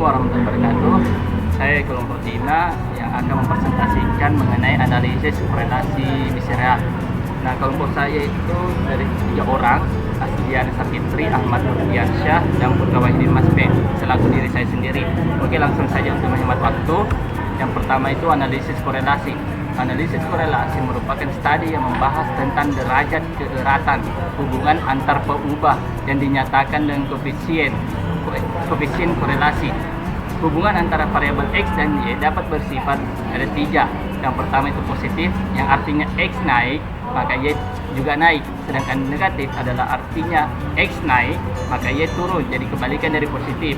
Assalamualaikum warahmatullahi wabarakatuh. Saya kelompok Tina yang akan mempresentasikan mengenai analisis korelasi biserial. Nah, kelompok saya itu dari 3 orang, Asdiana Sapitri, Ahmad Nurdiansyah, dan Putra Wahidin Masbe, selaku diri saya sendiri. Oke, langsung saja untuk menghemat waktu. Yang pertama itu analisis korelasi. Analisis korelasi merupakan studi yang membahas tentang derajat keeratan hubungan antar peubah yang dinyatakan dengan koefisien korelasi. Hubungan antara variabel X dan Y dapat bersifat ada 3. Yang pertama itu positif, yang artinya X naik, maka Y juga naik. Sedangkan negatif adalah artinya X naik, maka Y turun, jadi kebalikan dari positif.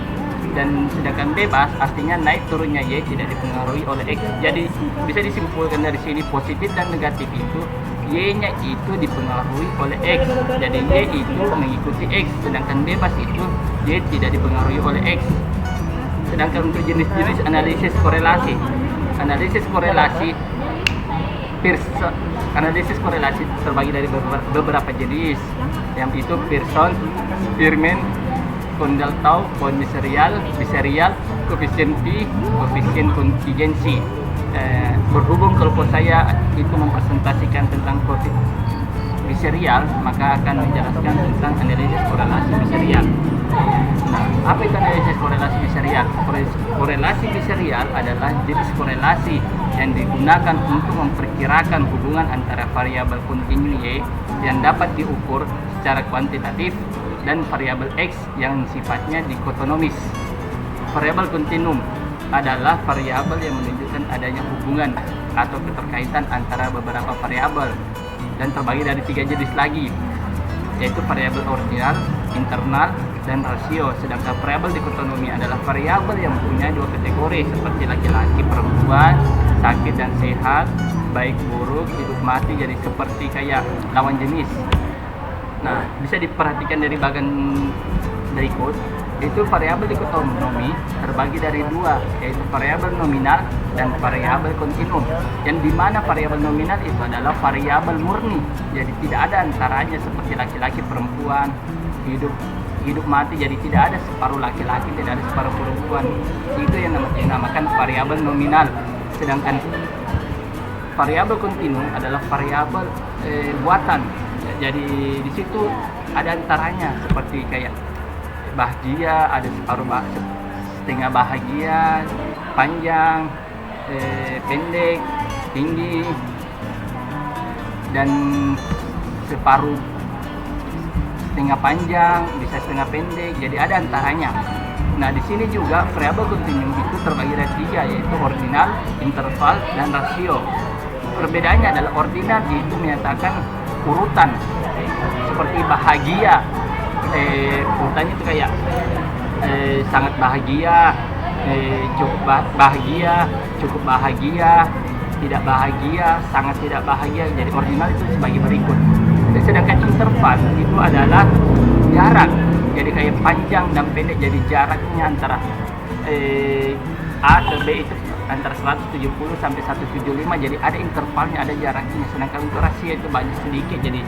Dan sedangkan bebas artinya naik turunnya Y tidak dipengaruhi oleh X. Jadi bisa disimpulkan dari sini positif dan negatif itu Y-nya itu dipengaruhi oleh X. Jadi Y itu mengikuti X, sedangkan bebas itu Y tidak dipengaruhi oleh X. Sedangkan untuk jenis-jenis analisis korelasi, analisis korelasi terbagi dari beberapa jenis, yang itu Pearson, Spearman, Kohlmeier, Bond biserial, koefisien P, koefisien kontingensi. Berhubung kelompok saya itu mempresentasikan tentang biserial, maka akan menjelaskan tentang analisis korelasi biserial. Nah, apa itu analisis korelasi biserial? Korelasi biserial adalah jenis korelasi yang digunakan untuk memperkirakan hubungan antara variabel kontinu Y yang dapat diukur secara kuantitatif dan variabel X yang sifatnya dikotonomis. Variabel kontinum adalah variabel yang menunjukkan adanya hubungan atau keterkaitan antara beberapa variabel dan terbagi dari 3 jenis lagi, yaitu variabel ordinal, internal, dan rasio. Sedangkan variabel dikotonomi adalah variabel yang punya 2 kategori seperti laki-laki, perempuan, sakit dan sehat, baik buruk, hidup mati, jadi seperti kayak lawan jenis. Nah, bisa diperhatikan dari bagian berikut, itu variabel dikotonomi terbagi dari 2, yaitu variabel nominal dan variabel kontinum. Yang dimana variabel nominal itu adalah variabel murni, jadi tidak ada antaranya seperti laki-laki, perempuan, hidup mati, jadi tidak ada separuh laki-laki, tidak ada separuh perempuan. Itu yang dinamakan variabel nominal. Sedangkan variabel kontinum adalah variabel buatan. Jadi di situ ada antaranya seperti kayak bahagia, ada setengah bahagia, panjang, pendek, tinggi, dan separuh setengah panjang, bisa setengah pendek. Jadi ada antaranya. Nah, di sini juga variabel kontinum itu terbagi dari 3, yaitu ordinal, interval, dan rasio. Perbedaannya adalah ordinal itu menyatakan urutan, seperti bahagia. Urutannya itu kayak sangat bahagia, cukup bahagia, tidak bahagia, sangat tidak bahagia. Jadi ordinal itu sebagai berikut. Sedangkan interval itu adalah jarak, jadi kayak panjang dan pendek. Jadi jaraknya antara A ke B itu antara 170 sampai 175, jadi ada intervalnya, ada jaraknya. Sedangkan untuk rasio itu banyak sedikit, jadi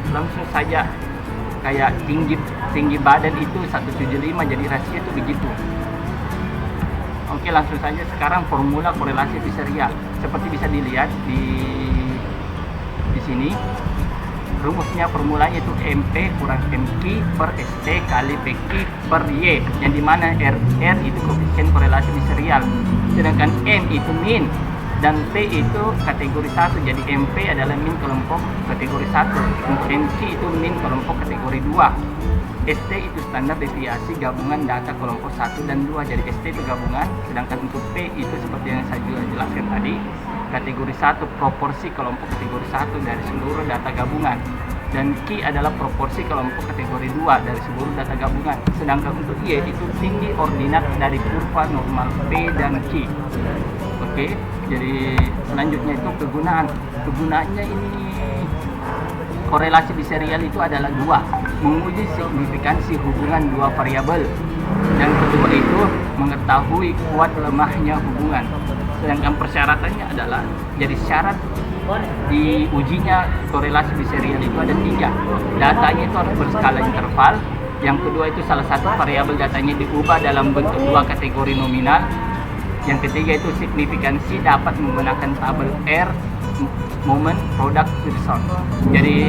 langsung saja kayak tinggi badan itu 175, jadi rasio itu begitu. Oke, langsung saja sekarang formula korelasi biserial. Seperti bisa dilihat di sini, rumusnya formulanya itu MP kurang MQ per ST kali PQ per Y, yang dimana R itu koefisien korelasi biserial, sedangkan M itu min dan P itu kategori 1. Jadi MP adalah min kelompok kategori 1, untuk MQ itu min kelompok kategori 2, ST itu standar deviasi gabungan data kelompok 1 dan 2, jadi ST itu gabungan. Sedangkan untuk P itu seperti yang saya jelaskan tadi, kategori 1 proporsi kelompok kategori 1 dari seluruh data gabungan, dan Q adalah proporsi kelompok kategori 2 dari seluruh data gabungan. Sedangkan untuk Y itu tinggi ordinat dari kurva normal P dan Q. Oke, jadi selanjutnya itu kegunaannya ini korelasi biserial itu adalah 2, menguji signifikansi hubungan 2 variabel. Yang kedua itu mengetahui kuat lemahnya hubungan. Sedangkan persyaratannya adalah, jadi syarat diujinya korelasi biserial itu ada 3. Datanya itu harus berskala interval, Yang kedua itu salah satu variabel datanya diubah dalam bentuk dua kategori nominal. Yang ketiga itu signifikansi dapat menggunakan tabel R, moment, product, person. Jadi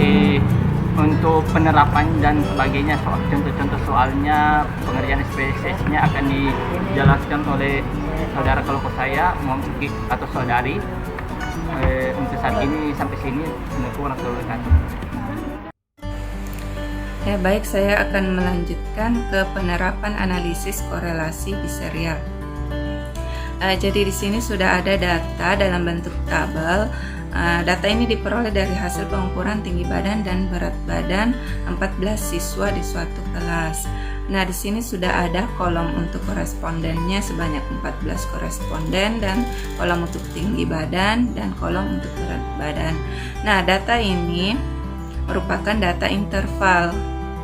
untuk penerapan dan sebagainya, contoh-contoh soalnya, pengerjaan SPSS-nya akan dijelaskan oleh saudara kelompok saya atau saudari. Untuk saat ini sampai sini kurang terlalu. Ya, baik, saya akan melanjutkan ke penerapan analisis korelasi biserial. Jadi di sini sudah ada data dalam bentuk tabel. Data ini diperoleh dari hasil pengukuran tinggi badan dan berat badan 14 siswa di suatu kelas. Nah, di sini sudah ada kolom untuk korespondennya sebanyak 14 koresponden dan kolom untuk tinggi badan dan kolom untuk berat badan. Nah, data ini merupakan data interval.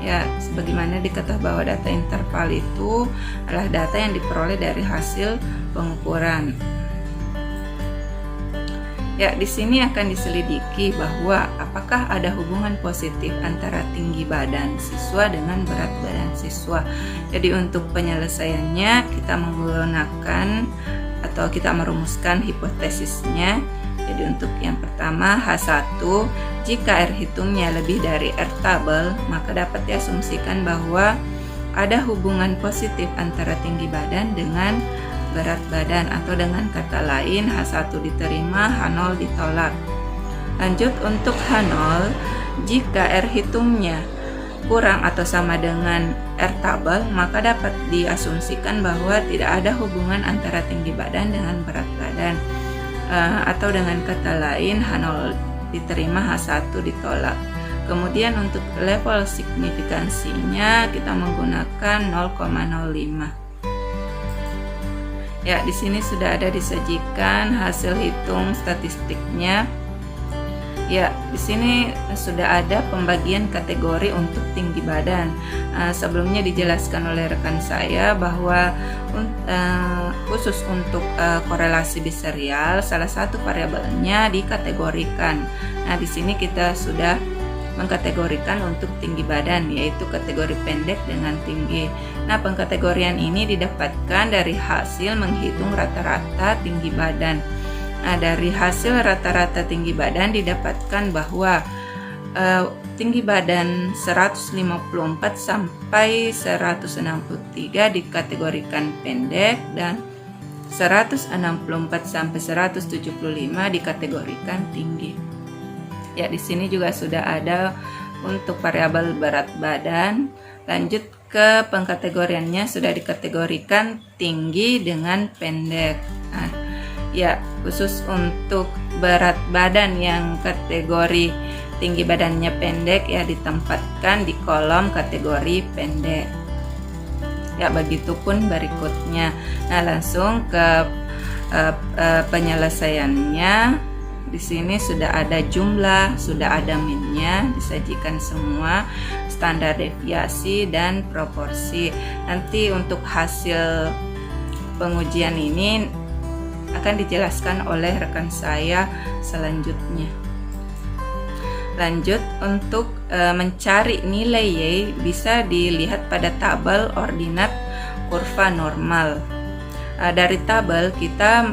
Ya, sebagaimana diketahui bahwa data interval itu adalah data yang diperoleh dari hasil pengukuran. Ya, di sini akan diselidiki bahwa apakah ada hubungan positif antara tinggi badan siswa dengan berat badan siswa. Jadi untuk penyelesaiannya kita menggunakan atau kita merumuskan hipotesisnya. Jadi untuk yang pertama H1, jika R hitungnya lebih dari R tabel, maka dapat diasumsikan bahwa ada hubungan positif antara tinggi badan dengan berat badan, atau dengan kata lain H1 diterima, H0 ditolak. Lanjut untuk H0, jika R hitungnya kurang atau sama dengan R tabel, maka dapat diasumsikan bahwa tidak ada hubungan antara tinggi badan dengan berat badan. Atau dengan kata lain H0 diterima, H1 ditolak. Kemudian untuk level signifikansinya kita menggunakan 0,05. Ya, di sini sudah ada disajikan hasil hitung statistiknya. Ya, di sini sudah ada pembagian kategori untuk tinggi badan. Sebelumnya dijelaskan oleh rekan saya bahwa khusus untuk korelasi biserial, salah satu variabelnya dikategorikan. Nah, di sini kita sudah mengkategorikan untuk tinggi badan, yaitu kategori pendek dengan tinggi. Nah, pengkategorian ini didapatkan dari hasil menghitung rata-rata tinggi badan. Nah, dari hasil rata-rata tinggi badan didapatkan bahwa tinggi badan 154 sampai 163 dikategorikan pendek dan 164 sampai 175 dikategorikan tinggi. Ya, di sini juga sudah ada untuk variabel berat badan. Lanjut ke pengkategoriannya, sudah dikategorikan tinggi dengan pendek. Nah, ya, khusus untuk berat badan yang kategori tinggi badannya pendek ya ditempatkan di kolom kategori pendek. Ya, begitupun berikutnya. Nah, langsung ke penyelesaiannya. Di sini sudah ada jumlah, sudah ada minnya, disajikan semua, standar deviasi dan proporsi. Nanti untuk hasil pengujian ini akan dijelaskan oleh rekan saya selanjutnya. Lanjut, untuk mencari nilai Y bisa dilihat pada tabel ordinat kurva normal. Dari tabel kita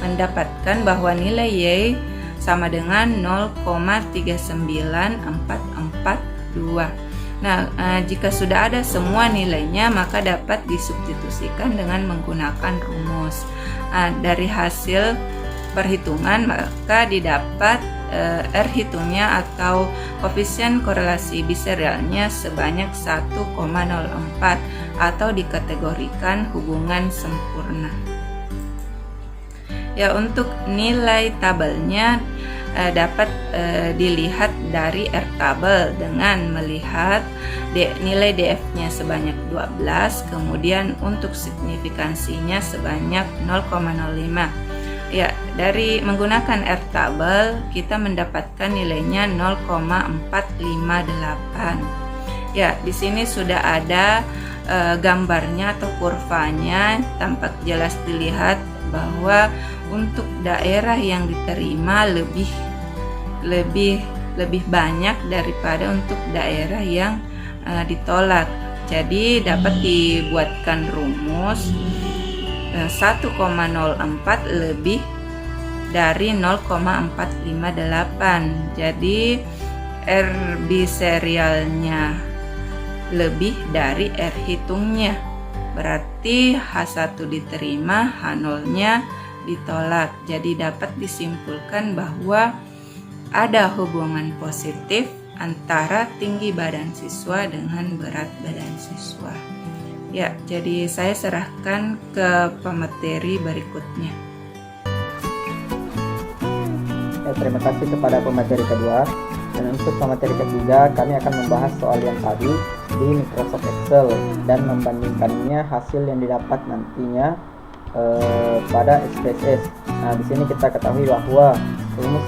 mendapatkan bahwa nilai Y sama dengan 0,39442. Nah, jika sudah ada semua nilainya, maka dapat disubstitusikan dengan menggunakan rumus. Dari hasil perhitungan maka didapat R hitungnya atau koefisien korelasi biserialnya sebanyak 1,04 atau dikategorikan hubungan sempurna. Ya, untuk nilai tabelnya dapat dilihat dari R tabel dengan melihat nilai DF-nya sebanyak 12, kemudian untuk signifikansinya sebanyak 0,05. Ya, dari menggunakan R tabel kita mendapatkan nilainya 0,458. Ya, di sini sudah ada gambarnya atau kurvanya, tampak jelas dilihat bahwa untuk daerah yang diterima lebih banyak daripada untuk daerah yang ditolak. Jadi dapat dibuatkan rumus 1,04 lebih dari 0,458. Jadi R biserialnya lebih dari R hitungnya. Berarti H1 diterima, H0-nya ditolak. Jadi dapat disimpulkan bahwa ada hubungan positif antara tinggi badan siswa dengan berat badan siswa. Ya, jadi saya serahkan ke pemateri berikutnya. Ya, terima kasih kepada pemateri kedua. Dan untuk pemateri ketiga, kami akan membahas soal yang tadi di Microsoft Excel dan membandingkannya hasil yang didapat nantinya pada SPSS. Nah, di sini kita ketahui bahwa rumus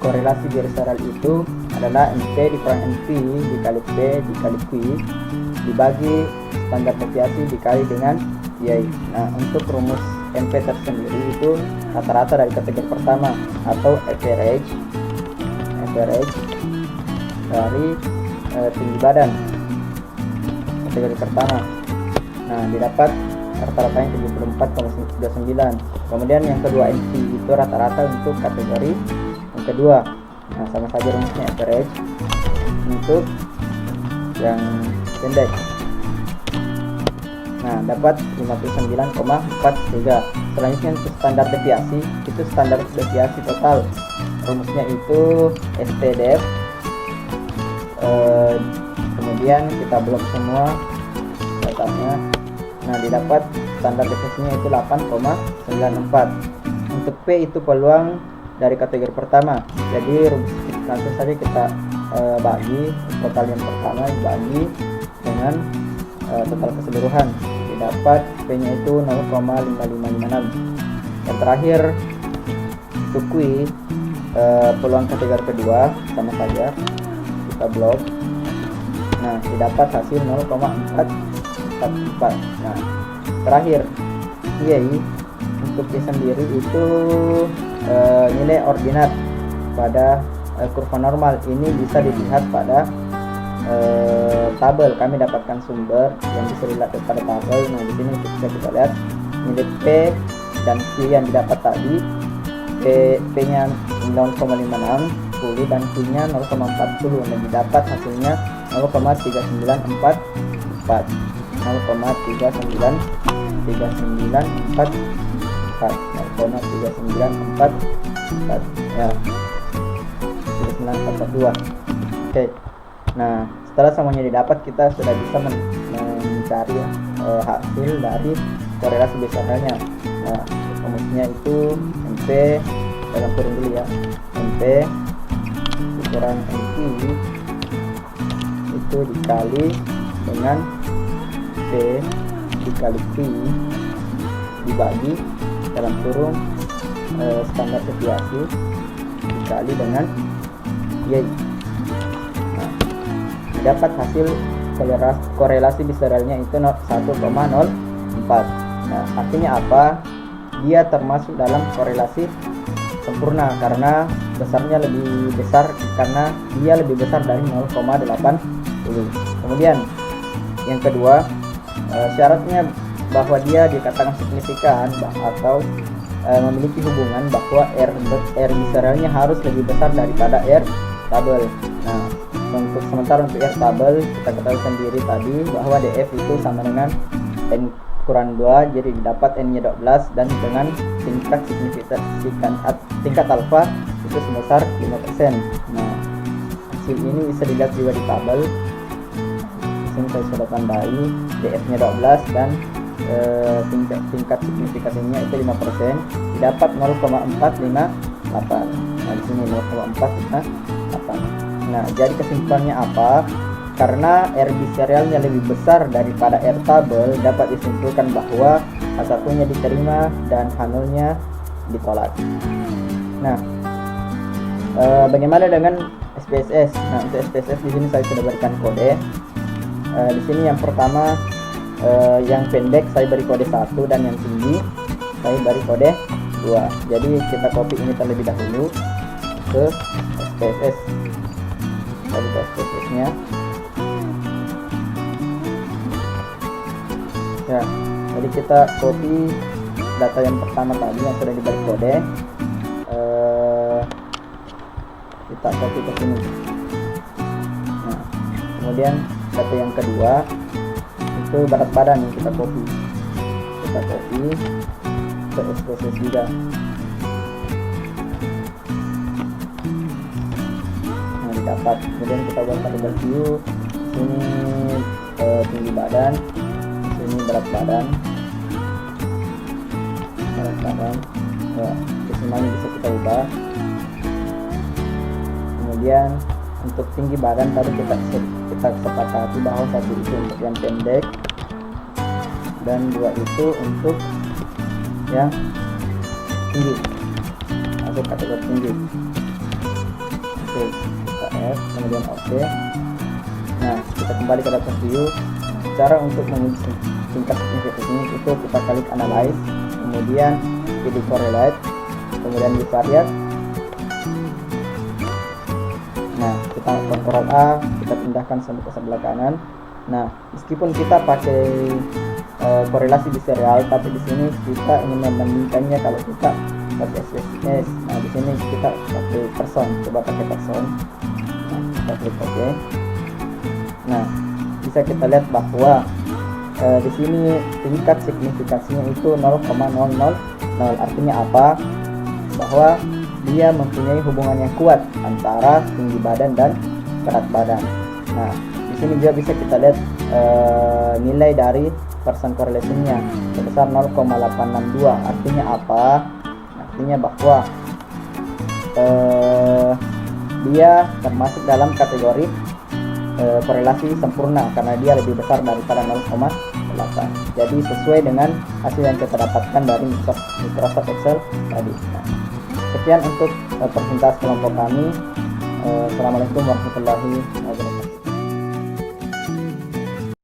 korelasi biserial itu adalah NP dikurang NP dikali P dikali Q dibagi standar deviasi dikali dengan Y. Nah, untuk rumus NP tersendiri itu rata-rata dari kategori pertama atau average dari tinggi badan kategori pertama. Nah, didapat rata-ratanya 74,39. Kemudian yang kedua NP itu rata-rata untuk kategori yang kedua. Nah, sama saja rumusnya average untuk yang pendek. Nah, dapat 59,43. Selanjutnya untuk standar deviasi, itu standar deviasi total. Rumusnya itu STDF. Kemudian kita blok semua datanya. Nah, didapat standar deviasinya itu 8,94. Untuk P itu peluang dari kategori pertama. Jadi langsung saja kita bagi total yang pertama dibagi dengan total keseluruhan. Didapat P-nya itu 0,5556. Yang terakhir untuk Q peluang kategori kedua sama saja kita blok. Nah, didapat hasil 0,414. Nah, terakhir Y untuk Y sendiri itu nilai ordinat pada kurva normal. Ini bisa dilihat pada tabel. Kami dapatkan sumber yang bisa dilihat pada tabel. Nah, di sini bisa kita lihat nilai P dan Q yang didapat tadi. P-nya 0,56 dan Q-nya 0,40 dan didapat hasilnya 0,3944. 0,3944 ya, 9442. Oke. Nah, setelah semuanya didapat, kita sudah bisa mencari hasil dari korelasi besarnya. Nah, rumusnya itu NP dalam kurung dulu ya, NP dikurang NP itu dikali dengan P dikali Q dibagi dalam kurung standar deviasi dikali dengan Y. Nah, dapat hasil korelasi biserialnya itu 1,04. Nah, artinya apa? Dia termasuk dalam korelasi sempurna karena besarnya lebih besar, karena dia lebih besar dari 0,80. Kemudian yang kedua, syaratnya bahwa dia dikatakan signifikan atau memiliki hubungan bahwa R biserialnya harus lebih besar daripada R tabel. Nah, sementara untuk R tabel kita ketahui sendiri tadi bahwa DF itu sama dengan N kurang 2, jadi didapat N-nya 12 dan dengan tingkat tingkat alfa itu sebesar 5%. Nah, hasil ini bisa dilihat juga di tabel. Di sini saya sudah tandai DF-nya 12 dan tingkat signifikasinya itu 5%, didapat 0,458. Nah, di sini 0,458. Nah, jadi kesimpulannya apa? Karena R biserialnya lebih besar daripada R tabel, dapat disimpulkan bahwa H1-nya diterima dan H0-nya ditolak. Nah, bagaimana dengan SPSS? Nah, untuk SPSS di sini saya sudah berikan kode. Di sini yang pertama yang pendek saya beri kode 1 dan yang tinggi saya beri kode 2. Jadi kita copy ini terlebih dahulu ke SPSS. Lalu ke SPSS-nya. kita copy data yang pertama tadi yang sudah diberi kode, kita copy ke sini. Nah, kemudian data yang kedua itu berat badan yang kita copy ke SPSS juga. Nah, didapat. Kemudian kita buat variable view. Sini tinggi badan, sini berat badan. Ya, desimalnya bisa kita ubah. Kemudian untuk tinggi badan tadi kita sepakati bahwa satu itu untuk yang pendek dan dua itu untuk yang tinggi, masuk kategori tinggi. Oke, kita F, kemudian OK. Nah, kita kembali ke data view. Cara untuk menguji tingkat signifikansi itu kita klik analyze, kemudian pilih correlate, kemudian divariate. Nah, kita Ctrl A, kita pindahkan sampai ke sebelah kanan. Nah, meskipun kita pakai korelasi di serial, tapi di sini kita ingin membandingkannya kalau kita pakai SPSS. Nah, di sini kita pakai person, coba pakai person. Nah, kita klik OK. Nah, bisa kita lihat bahwa di sini tingkat signifikansinya itu 0,000. Artinya apa? Bahwa dia mempunyai hubungan yang kuat antara tinggi badan dan berat badan. Nah, di sini juga bisa kita lihat nilai dari percent correlation-nya sebesar 0,862. Artinya apa? Artinya bahwa dia termasuk dalam kategori korelasi sempurna karena dia lebih besar daripada 0,8. Jadi sesuai dengan hasil yang kita dapatkan dari Microsoft Excel tadi. Nah, sekian untuk presentasi kelompok kami. Assalamualaikum warahmatullahi wabarakatuh.